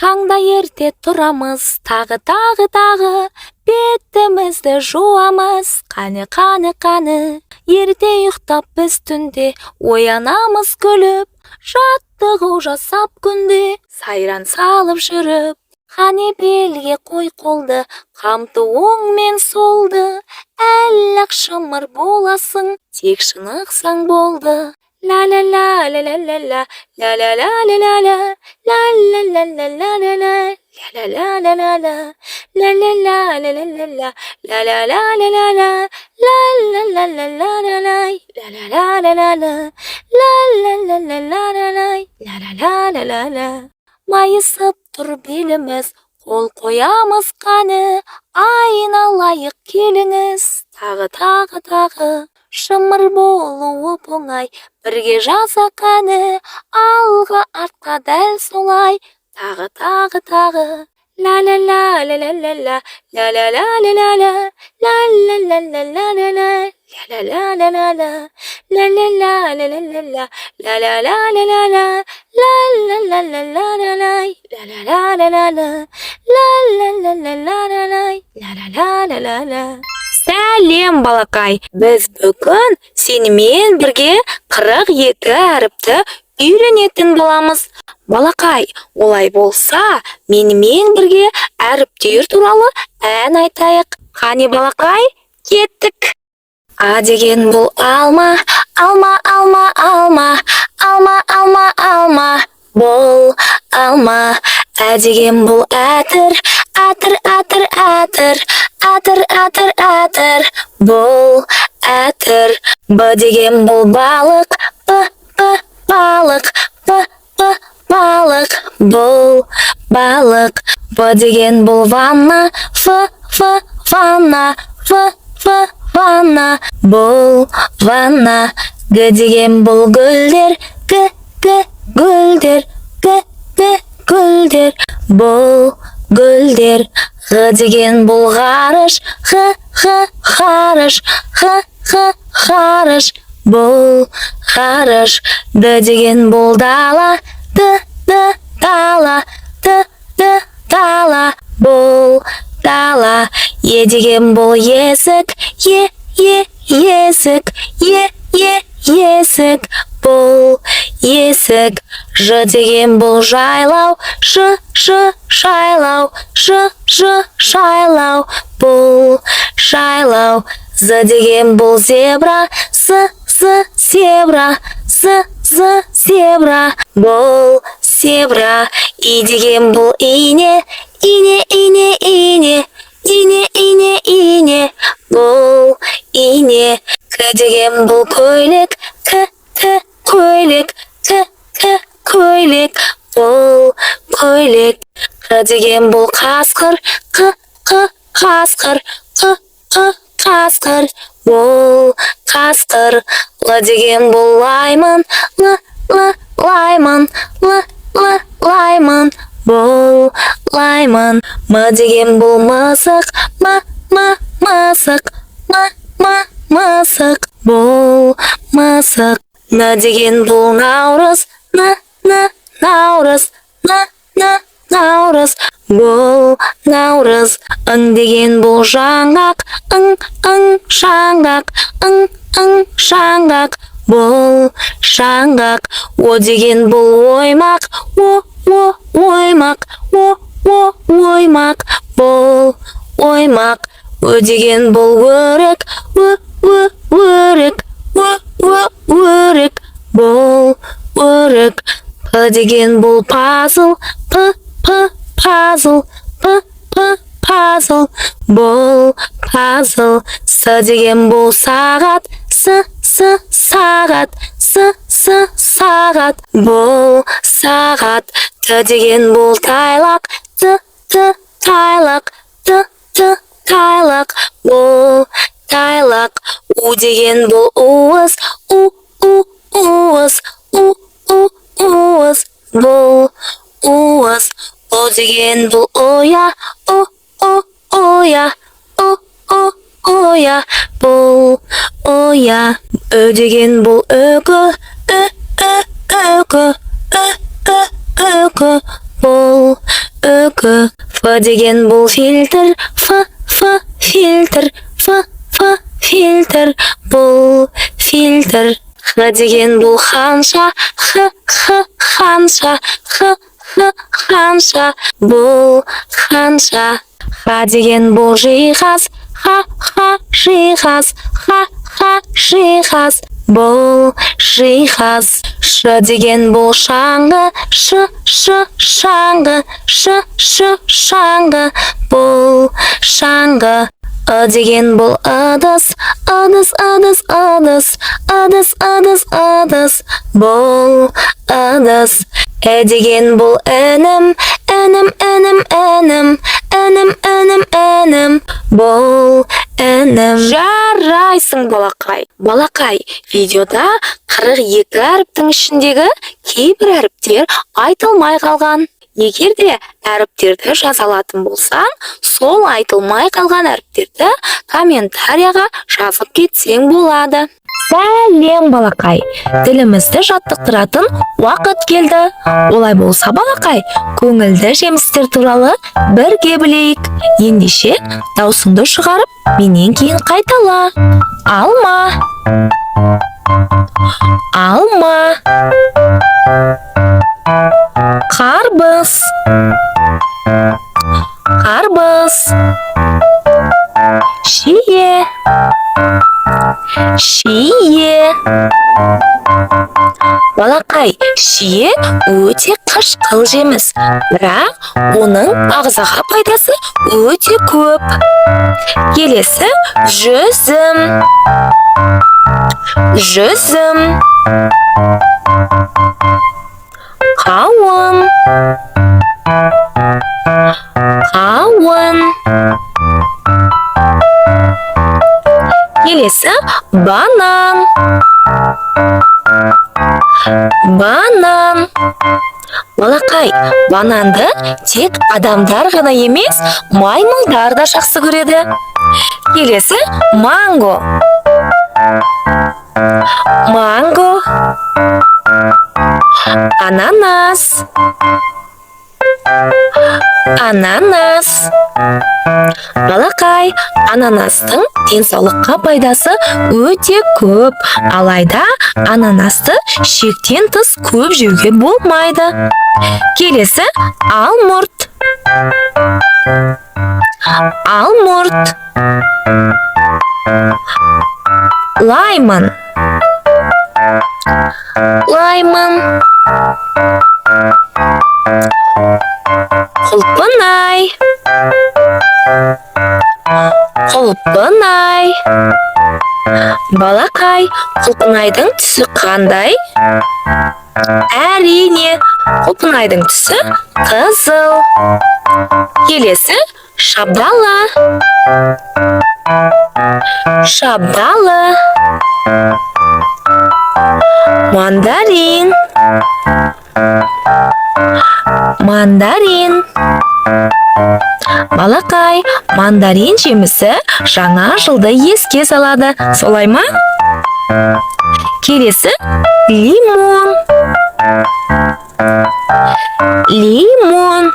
Таңда ерте тұрамыз, тағы, бетімізді жуамыз, қаны. Ерте ұйықтап біз түнде, оянамыз күліп, жаттығу жасап күнде, сайран салып жүріп. Қане белге қой қолды, қамтуыңмен солды, әллақ шымыр боласың, тек шынықсаң болды. Ла-ла-ла, ла-ла-ла-ла, ла-ла-ла-ла-ла, ла-ла-ла-ла-ла-ла, ла-ла-ла-ла-ла, ла-ла-ла-ла-ла-ла, ла-ла-ла-ла-ла-ла, ла-ла-ла-ла-ла-ла, ла-ла-ла-ла-ла, ла-ла-ла-ла-ла-ла, ла-ла-ла-ла-ла. Майысып тұр беліміз, қол қоямыз қаны, айналайық келіңіз, тағы. Шымыр болуы оңай, бірге жаза қаны, алға артқа дәл солай, тағы. Ла-ла-ла-ла-ла-ла-ла, ла-ла-ла-ла-ла-ла, ла-ла-ла-ла-ла-ла-ла, ла-ла-ла-ла-ла-ла, ла-ла-ла-ла-ла-ла, ла-ла-ла-ла-ла-ла, ла-ла-ла-ла-ла-ла, ла-ла-ла-ла-ла, ла-ла-ла-ла-ла. Сәлем, балақай! Біз бүгін сенімен бірге 42 әріпті үйренетін боламыз. Балақай, олай болса, менімен бірге әріптер туралы ән айтайық. Қане, балақай, кеттік. А деген бұл алма, алма. Бұл алма. Ә деген бұл әтір, әтір. Бұл әтір. Б деген бұл балық, балық. Бұл балық. Б деген бұл ванна, ванна. Бұл ванна. Г деген бұл гүлдер, гүлдер. Бұл гүлдер. Г деген бұл ғарыш, ғарыш. Бұл ғарыш. Д деген бұл дала, дала. Бұл дала. Е деген бұл есік, есік. Бұл есік. Ж деген бұл жайлау, жайлау. Бұл жайлау. З деген бұл зебра, зебра. Бұл зебра. И деген бұл ине, ине. Бұл ине. К деген бұл көйлек, көйлек. Бұл көйлек. Қ деген бұл қасқыр, қасқыр. Бұл қасқыр. Л деген бұл лайман, лайман. Бұл лайман. М деген бұл мысық, мысық. Бұл мысық. Н деген бұл наурыз, наурыз. Бұл наурыз. Ң деген бұл жаңғақ, жаңғақ. Бұл жаңғақ. О деген бұл оймақ, оймақ. Бұл оймақ. Ö деген бұл өрік, өрік. Бұл өрік. П деген бұл пазл, пазл. Бұл пазл. С деген бұл сағат, сағат. Бұл сағат. Т деген бұл тайлақ, тайлақ. Бұл тайлақ. У деген бұл уыз, уыз. Бұл уыз. О деген бұл оя, оя. Бұл оя. Ö деген бұл өкі, өкі. Бұл үкі. Ф деген бұл фильтр, фильтр, фильтр, бұл фильтр. Х деген бұл ханша, ханша, ханша, бұл ханша. Ха деген бұл жиһаз, жиһаз, жиһаз, бұл жиһаз. Ш деген бұл шаңғы, шаңғы, шаңғы, бұл шаңғы. Ы деген бұл ыдыс, ыдыс, бұл ыдыс. Ә деген бұл інім, бұл інім. Жарайсың, балақай. Балақай, видеода 42 әріптің ішіндегі кейбір әріптер айтылмай қалған. Егер де әріптерді жаза алатын болсаң, сол айтылмай қалған әріптерді комментарияға жазып кетсең болады. Сәлем, балақай. Тілімізді жаттықтыратын уақыт келді. Олай болса, балақай, көңілді жемістер туралы бірге білейік. Ендеше даусыңды шығарып, менен кейін қайтала. Алма, алма. Қарбыз, қарбыз. Шие, шие. Балақай, шие өте қышқыл жеміс, бірақ оның ағзаға пайдасы өте көп. Келесі жүзім, жүзім. Қауын, қауын. Келесі банан, банан. Балақай, бананды тек адамдар ғана емес, маймылдар да жақсы көреді. Келесі манго, манго. Ананас, ананас. Балақай, ананастың денсаулыққа пайдасы өте көп. Алайда ананасты шектен тыс көп жеуге болмайды. Келесі алмұрт, алмұрт. Лаймон, лаймон. Құлпынай, құлпынай. Балақай, құлпынайдың түсі қандай? Әрине, құлпынайдың түсі қызыл. Келесі шабдалы, шабдалы. Мандарин, мандарин. Балақай, мандарин жемісі жаңа жылды еске салады, солай ма? Келесі лимон, лимон.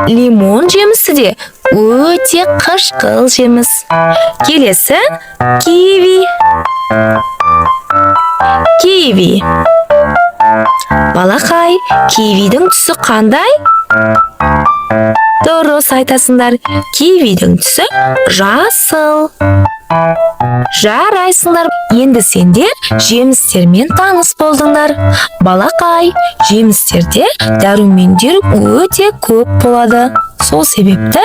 Лимон жемісі де өте қышқыл жеміс. Келесі киви, киви. Балақай, кивидің түсі қандай? Дұрыс айтасыңдар, кивидің түсі жасыл. Жарайсыңдар, енді сендер жемістермен таныс болдыңдар. Балақай, жемістерде дәрумендер өте көп болады. Сол себепті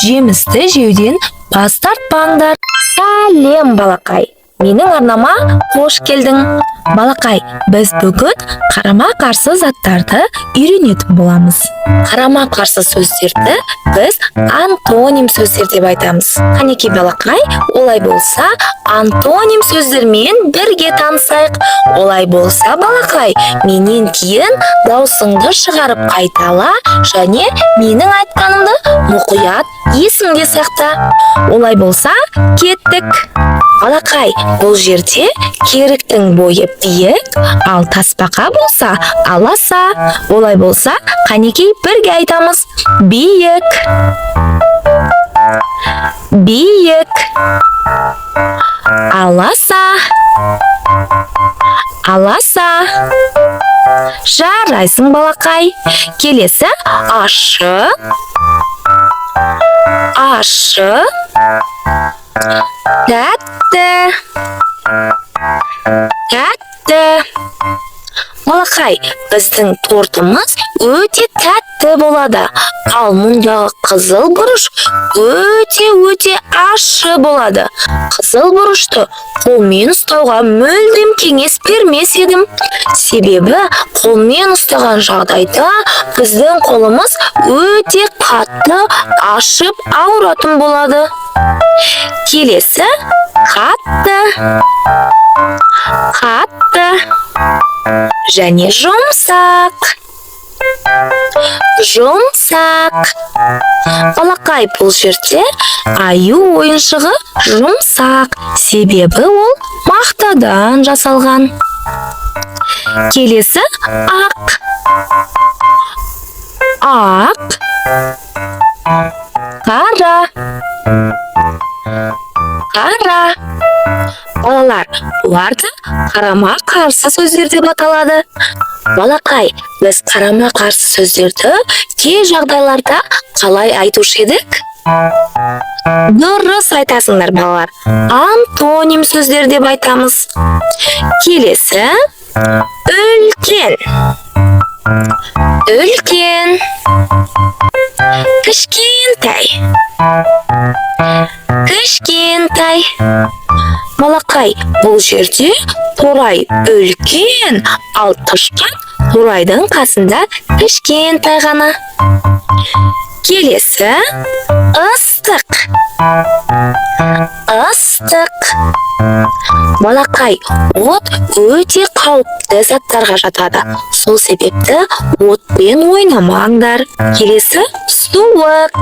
жемісті жеуден бас тартпаңдар. Сәлем, балақай. Менің арнама қош келдің. Балақай, біз бүгін қарама-қарсы заттарды үйренетін боламыз. Қарама-қарсы сөздерді біз антоним сөздер деп айтамыз. Қанекей, балақай, олай болса, антоним сөздермен бірге танысайық. Олай болса, балақай, менен кейін даусыңды шығарып қайтала, және менің айтқанымды мұқият есіңде сақта. Олай болса, кеттік. Балақай, бұл жерде керіктің бойы биік, ал тасбақа болса аласа. Олай болса, қанекей бірге айтамыз. Биік. Биік. Аласа. Аласа. Жарайсың, балақай. Келесі ашық. Ашық. Тәтті. Тәтті. Балақай, біздің тортымыз өте тәтті болады. Ал мұндағы қызыл бұрыш өте ащы болады. Қызыл бұрышты қолмен ұстауға мүлдем кеңес бермес едім. Себебі қолмен ұстаған жағдайда біздің қолымыз өте қатты ашып ауыратын болады. Келесі қатты. Қатты. Және жұмсақ. Жұмсақ. Балақай, бұл жерде аю ойыншығы жұмсақ, себебі ол мақтадан жасалған. Келесі ақ. Ақ. Қара. Қара. Балалар, бұларды қарама-қарсы сөздер деп аталады. Балақай, біз қарама-қарсы сөздерді кей жағдайларда қалай айтушы едік? Дұрыс айтасыңдар, балалар. Антоним сөздер деп айтамыз. Келесі үлкен. Үлкен. Кішкентай. Кішкентай. Балақай, бұл жерде торай үлкен, ал тышқан торайдың қасында кішкентай ғана. Келесі ыстық. Ыстық. Балақай, от өте қауіпті заттарға жатады. Сол себепті отпен ойнамаңдар. Келесі суық.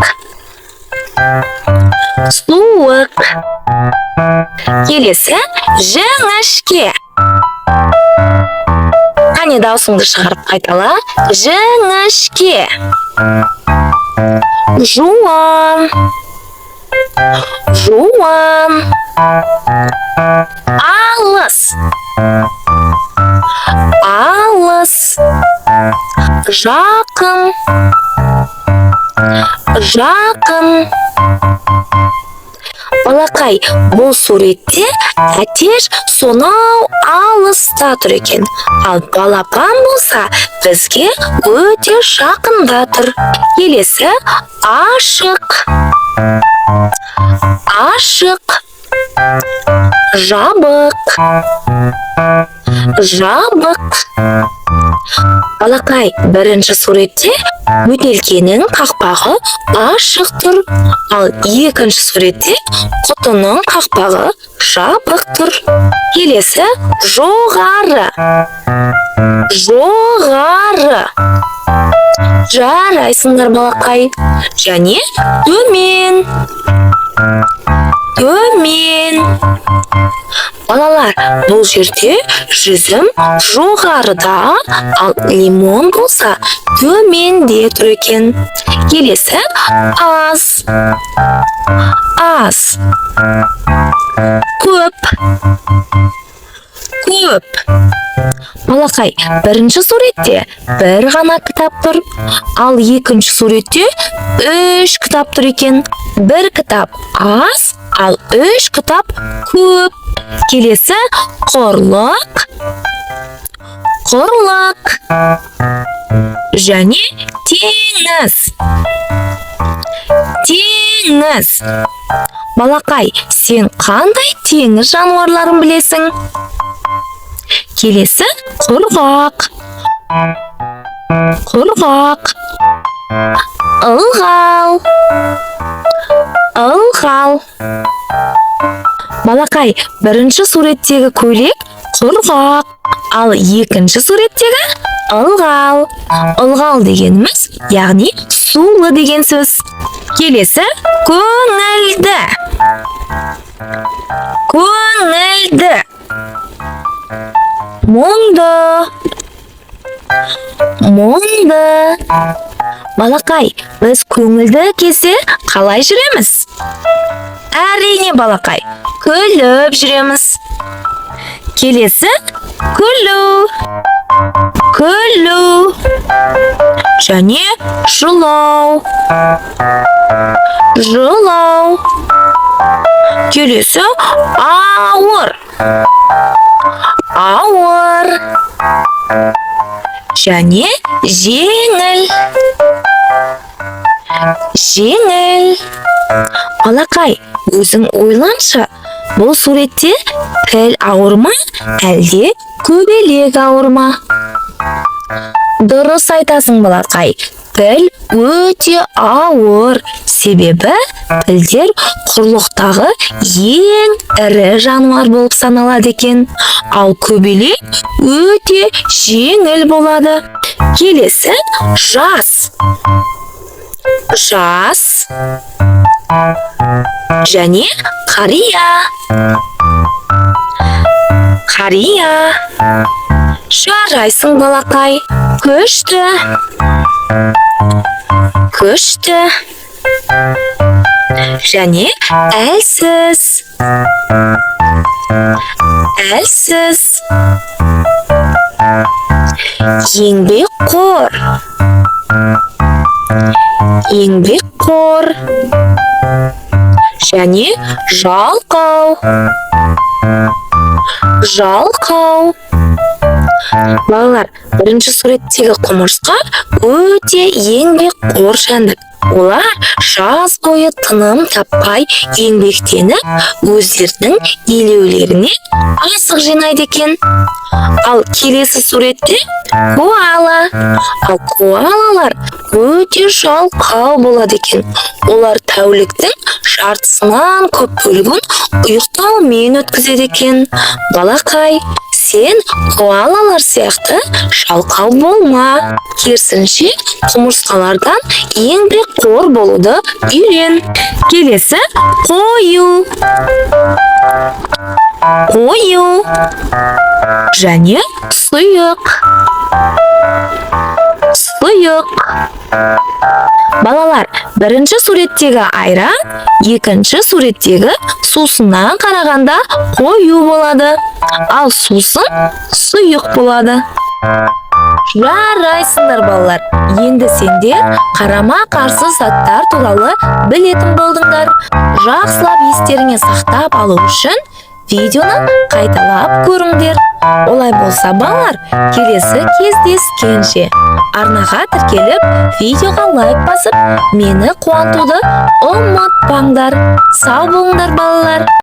Суық. Келесі жіңішке. Қане даусыңды шығарып қайтала. Жіңішке. Жуан. Жуан. Алыс. Алыс. Жақын. Жақын. Балақай, бұл суретте әтеш сонау алыста тұр екен. Ал балапан болса бізге өте жақында тұр. Келесі ашық. Ашық. Жабық. Жабық. Балақай, бірінші суретте бөтелкенің қақпағы ашық тұр. Ал екінші суретте құтының қақпағы жабық тұр. Келесі жоғары. Жоғары. Жарайсыңдар, балақай. Және төмен. Төмен. Балалар, бұл жерде жүзім жоғарыда, ал лимон болса төменде тұр екен. Келесі аз. Аз. Көп. Көп. Балақай, бірінші суретте бір ғана кітап тұр, ал екінші суретте 3 кітап тұр екен. Бір кітап аз, ал 3 кітап көп. Келесі құрлық. Құрлық. Және теңіз. Теңіз. Балақай, сен қандай теңіз жануарларын білесің? Келесі құрғақ. Құрғақ. Ылғал. Ылғал. Балақай, бірінші суреттегі көйлек құрғақ, ал екінші суреттегі ылғал. Ылғал дегеніміз, яғни сулы деген сөз. Келесі көңілді. көңілді, мұңды, мұңды. Балақай, біз көңілді кезде қалай жүреміз? Әрине балақай, күліп жүреміз. Келесі күлу, күлу және жылау, жылау. Келесі ауыр, ауыр және жеңіл, жеңіл. Балақай, өзің ойланшы, бұл суретте піл ауыр ма, әлде көбелек ауыр ма? Дұрыс айтасың балақай, піл өте ауыр, себебі пілдер құрлықтағы ең ірі жануар болып саналады екен, ал көбелек өте жеңіл болады. Келесі жас, жас және қария, қария. Жарайсың балақай, күшті, күшті және әлсіз, әлсіз. Еңбекқор, еңбекқор және жалқау, жалқау. Балалар, бірінші суреттегі құмырсқа өте еңбекқор жәндік. Олар жаз бойы тыным таппай еңбектеніп, өздерінің илеулеріне азық жинайды екен. Ал келесі суретте коала. Ал коалалар өте жалқау болады екен. Олар тәуліктің жартысынан көп бөлігін ұйықтаумен өткізеді екен. Балақай, сен коалалар сияқты жалқау болма. Керісінше, құмырсқалардан еңбекқор болуды үйрен. Келесі қою, қою және сұйық, сұйық. Балалар, бірінші суреттегі айран, екінші суреттегі сусыннан қарағанда қою болады, ал сусын сұйық болады. Жарайсыңдар балалар, енді сендер қарама-қарсы заттар туралы білетін болдыңдар. Жақсылап естеріңе сақтап алу үшін видеоны қайталап көріңдер. Олай болса балалар, келесі кездескенше арнаға тіркеліп, видеоға лайк басып, мені қуантуды ұмытпаңдар. Сау болыңдар балалар.